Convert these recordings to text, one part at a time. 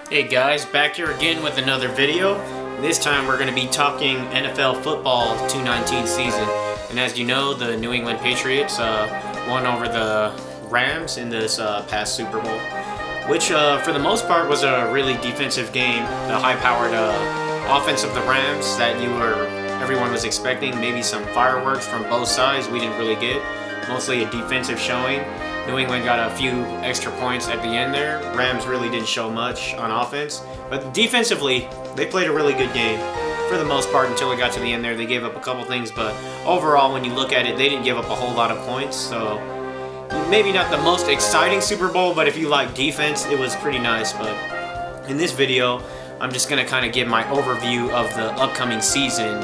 Hey guys, back here again with another video. This time we're going to be talking NFL football 2019 season. And as you know, the New England Patriots won over the Rams in this past Super Bowl, which for the most part was a really defensive game. The high-powered offense of the Rams that everyone was expecting, maybe some fireworks from both sides, we didn't really get. Mostly a defensive showing. New England got a few extra points at the end there. Rams really didn't show much on offense. But defensively, they played a really good game for the most part until it got to the end there. They gave up a couple things, but overall, when you look at it, they didn't give up a whole lot of points. So maybe not the most exciting Super Bowl, but if you like defense, it was pretty nice. But in this video, I'm just going to kind of give my overview of the upcoming season,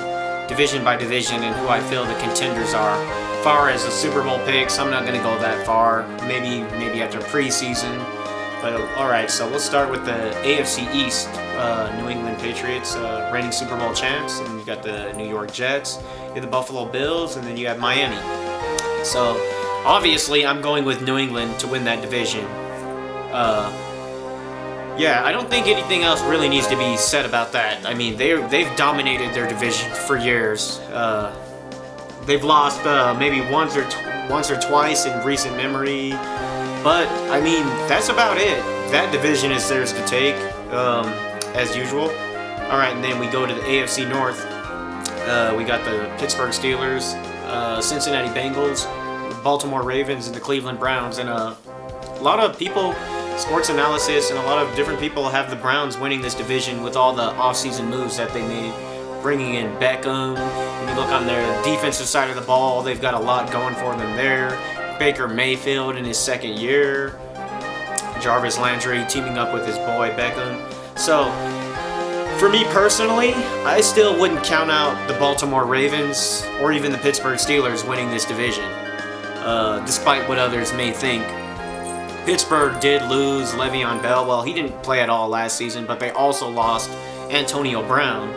division by division, and who I feel the contenders are. As far as the Super Bowl picks, I'm not going to go that far. Maybe after preseason. But alright, so we'll start with the AFC East. New England Patriots, reigning Super Bowl champs. And you got the New York Jets, you have the Buffalo Bills, and then you have Miami. So, obviously, I'm going with New England to win that division. Yeah, I don't think anything else really needs to be said about that. I mean, they've dominated their division for years. They've lost maybe once or twice in recent memory, but I mean that's about it. That division is theirs to take, as usual. All right, and then we go to the AFC North. We got the Pittsburgh Steelers, Cincinnati Bengals, Baltimore Ravens, and the Cleveland Browns. And a lot of people, sports analysis, and a lot of different people have the Browns winning this division with all the offseason moves that they made. Bringing in Beckham, and you look on their defensive side of the ball, they've got a lot going for them there. Baker Mayfield in his second year, Jarvis Landry teaming up with his boy Beckham. So, for me personally, I still wouldn't count out the Baltimore Ravens or even the Pittsburgh Steelers winning this division, despite what others may think. Pittsburgh did lose Le'Veon Bell. Well, he didn't play at all last season, but they also lost Antonio Brown.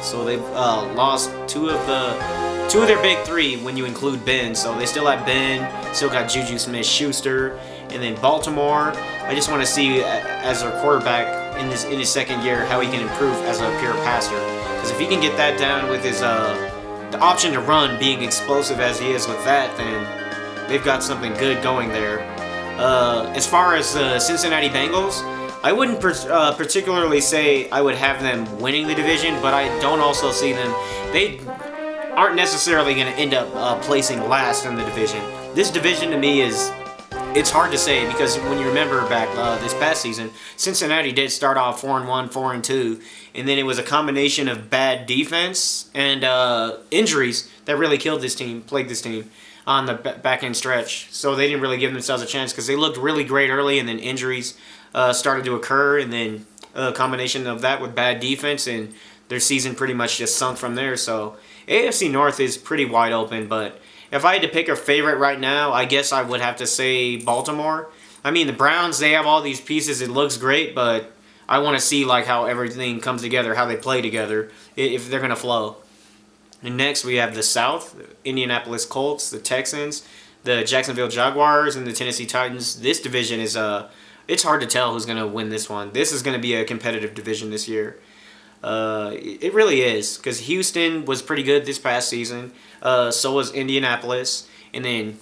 So they've lost two of their big three when you include Ben. So they still have Ben, still got Juju Smith-Schuster, and then Baltimore. I just want to see as their quarterback in his second year how he can improve as a pure passer. Because if he can get that down with his the option to run being explosive as he is with that, then they've got something good going there. As far as the Cincinnati Bengals, I wouldn't particularly say I would have them winning the division, but I don't also see them. They aren't necessarily going to end up placing last in the division. This division to me it's hard to say because when you remember back this past season, Cincinnati did start off 4-1, 4-2, and then it was a combination of bad defense and injuries that really plagued this team on the back end stretch. So they didn't really give themselves a chance because they looked really great early, and then injuries started to occur, and then a combination of that with bad defense, and their season pretty much just sunk from there. So AFC North is pretty wide open, but if I had to pick a favorite right now, I guess I would have to say Baltimore. I mean, the Browns, they have all these pieces. It looks great, but I want to see like how everything comes together, how they play together, if they're going to flow. And next we have the South, Indianapolis Colts, the Texans, the Jacksonville Jaguars, and the Tennessee Titans. This division is it's hard to tell who's going to win this one. This is going to be a competitive division this year. It really is, because Houston was pretty good this past season. So was Indianapolis. And then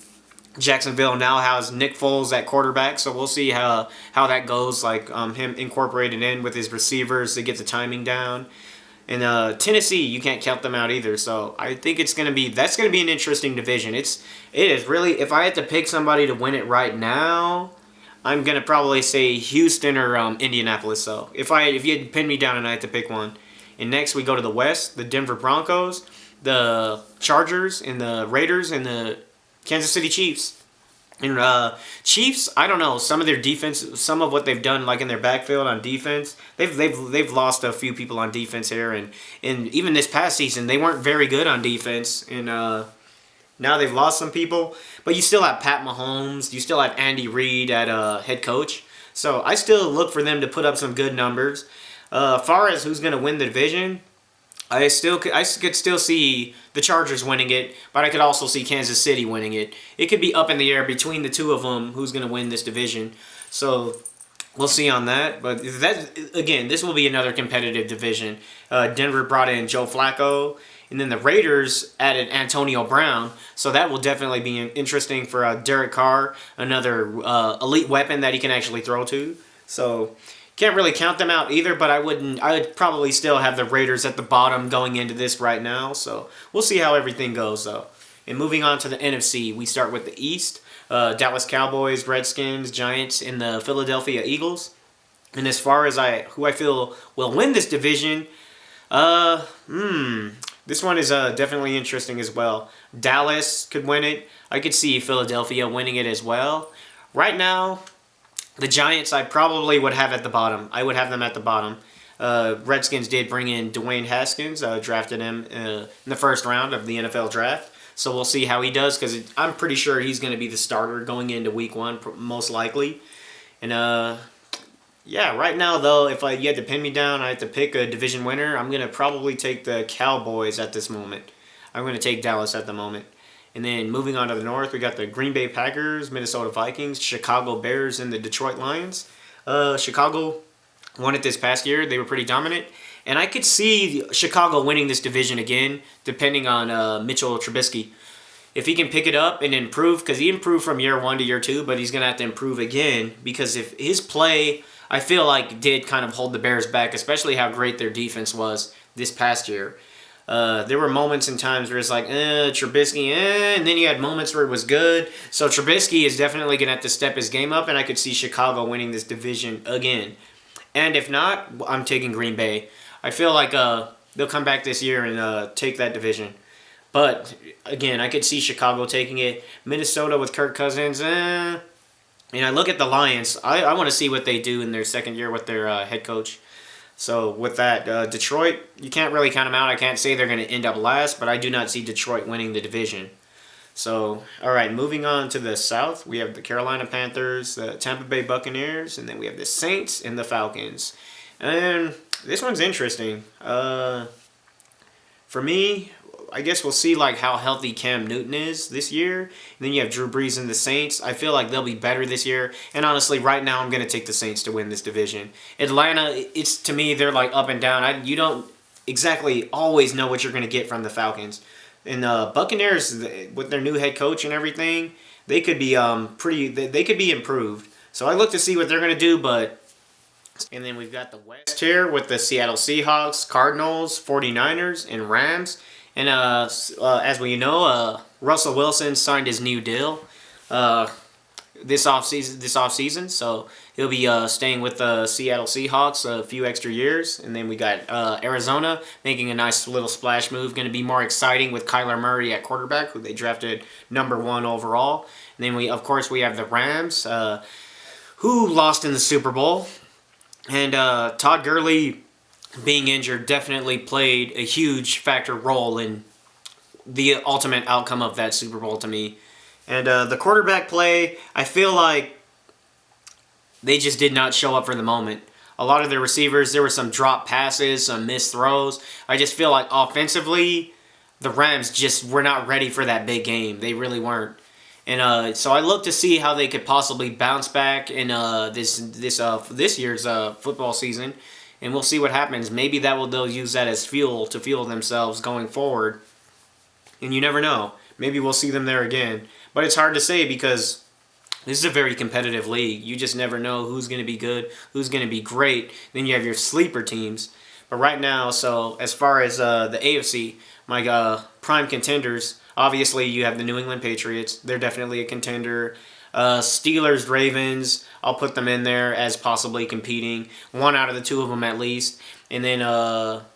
Jacksonville now has Nick Foles at quarterback, so we'll see how that goes, like him incorporated in with his receivers to get the timing down. And Tennessee, you can't count them out either. So I think that's going to be an interesting division. It is really, if I had to pick somebody to win it right now, I'm going to probably say Houston or Indianapolis. So if you had to pin me down and I had to pick one. And next we go to the West, the Denver Broncos, the Chargers, and the Raiders, and the Kansas City Chiefs. And Chiefs, I don't know, some of their defense, some of what they've done like in their backfield on defense, they've lost a few people on defense here, and even this past season they weren't very good on defense, and now they've lost some people, but you still have Pat Mahomes, you still have Andy Reid at head coach, so I still look for them to put up some good numbers. Far as who's going to win the division, I could still see the Chargers winning it, but I could also see Kansas City winning it. It could be up in the air between the two of them who's going to win this division. So we'll see on that. But that again, this will be another competitive division. Denver brought in Joe Flacco, and then the Raiders added Antonio Brown. So that will definitely be interesting for Derek Carr, another elite weapon that he can actually throw to. So can't really count them out either, but I wouldn't. I would probably still have the Raiders at the bottom going into this right now. So we'll see how everything goes though. And moving on to the NFC, we start with the East. Dallas Cowboys, Redskins, Giants, and the Philadelphia Eagles. And as far as who I feel will win this division, this one is definitely interesting as well. Dallas could win it. I could see Philadelphia winning it as well. Right now, the Giants I probably would have at the bottom. I would have them at the bottom. Redskins did bring in Dwayne Haskins, drafted him in the first round of the NFL draft. So we'll see how he does because I'm pretty sure he's going to be the starter going into week 1, most likely. And yeah, right now though, if you had to pin me down, I had to pick a division winner. I'm going to probably take the Cowboys at this moment. I'm going to take Dallas at the moment. And then moving on to the North, we got the Green Bay Packers, Minnesota Vikings, Chicago Bears, and the Detroit Lions. Chicago won it this past year. They were pretty dominant. And I could see Chicago winning this division again, depending on Mitchell Trubisky. If he can pick it up and improve, because he improved from year 1 to year 2, but he's going to have to improve again. Because if his play, I feel like, did kind of hold the Bears back, especially how great their defense was this past year. There were moments and times where it's like, Trubisky, and then you had moments where it was good. So Trubisky is definitely going to have to step his game up, and I could see Chicago winning this division again. And if not, I'm taking Green Bay. I feel like they'll come back this year and take that division. But, again, I could see Chicago taking it. Minnesota with Kirk Cousins, And I look at the Lions. I want to see what they do in their second year with their head coach. So with that, Detroit, you can't really count them out. I can't say they're going to end up last, but I do not see Detroit winning the division. So, all right, moving on to the South, we have the Carolina Panthers, the Tampa Bay Buccaneers, and then we have the Saints and the Falcons. And this one's interesting. For me, I guess we'll see like how healthy Cam Newton is this year. And then you have Drew Brees and the Saints. I feel like they'll be better this year. And honestly, right now I'm going to take the Saints to win this division. Atlanta, it's to me they're like up and down. You don't exactly always know what you're going to get from the Falcons. And Buccaneers with their new head coach and everything, they could be They could be improved. So I look to see what they're going to do, but. And then we've got the West here with the Seattle Seahawks, Cardinals, 49ers, and Rams. And as we know, Russell Wilson signed his new deal this offseason, so he'll be staying with the Seattle Seahawks a few extra years. And then we got Arizona making a nice little splash move, going to be more exciting with Kyler Murray at quarterback, who they drafted #1 overall. And then we have the Rams, who lost in the Super Bowl. And Todd Gurley being injured definitely played a huge role in the ultimate outcome of that Super Bowl to me. And the quarterback play, I feel like they just did not show up for the moment. A lot of the receivers, there were some drop passes, some missed throws. I just feel like offensively, the Rams just were not ready for that big game. They really weren't. And so I look to see how they could possibly bounce back in this year's football season, and we'll see what happens. Maybe they'll use that as fuel to fuel themselves going forward, and you never know. Maybe we'll see them there again, but it's hard to say because this is a very competitive league. You just never know who's going to be good, who's going to be great. Then you have your sleeper teams. But right now, so as far as the AFC, my prime contenders. Obviously, you have the New England Patriots. They're definitely a contender. Steelers, Ravens, I'll put them in there as possibly competing. One out of the two of them at least. And then I'll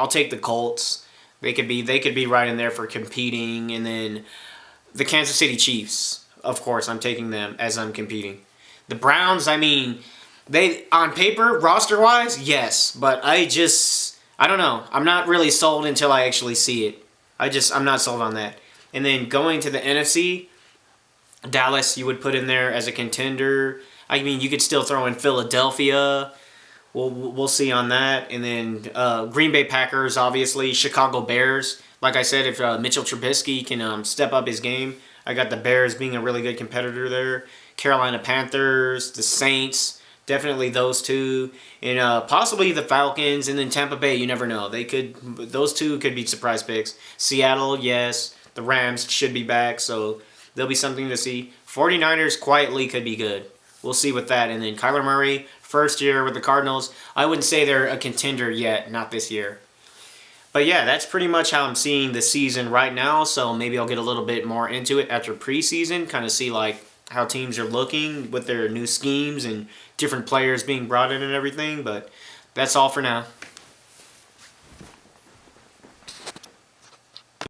take the Colts. They could be right in there for competing. And then the Kansas City Chiefs, of course, I'm taking them as I'm competing. The Browns, I mean, they on paper, roster-wise, yes. But I don't know. I'm not really sold until I actually see it. I'm not sold on that. And then going to the NFC, Dallas you would put in there as a contender. I mean, you could still throw in Philadelphia. We'll see on that. And then Green Bay Packers, obviously. Chicago Bears. Like I said, if Mitchell Trubisky can step up his game, I got the Bears being a really good competitor there. Carolina Panthers, the Saints. Definitely those two, and possibly the Falcons, and then Tampa Bay. You never know. Those two could be surprise picks. Seattle, yes. The Rams should be back, so there'll be something to see. 49ers quietly could be good. We'll see with that. And then Kyler Murray, first year with the Cardinals. I wouldn't say they're a contender yet, not this year. But yeah, that's pretty much how I'm seeing the season right now. So maybe I'll get a little bit more into it after preseason, kind of see like how teams are looking with their new schemes and different players being brought in and everything. But that's all for now.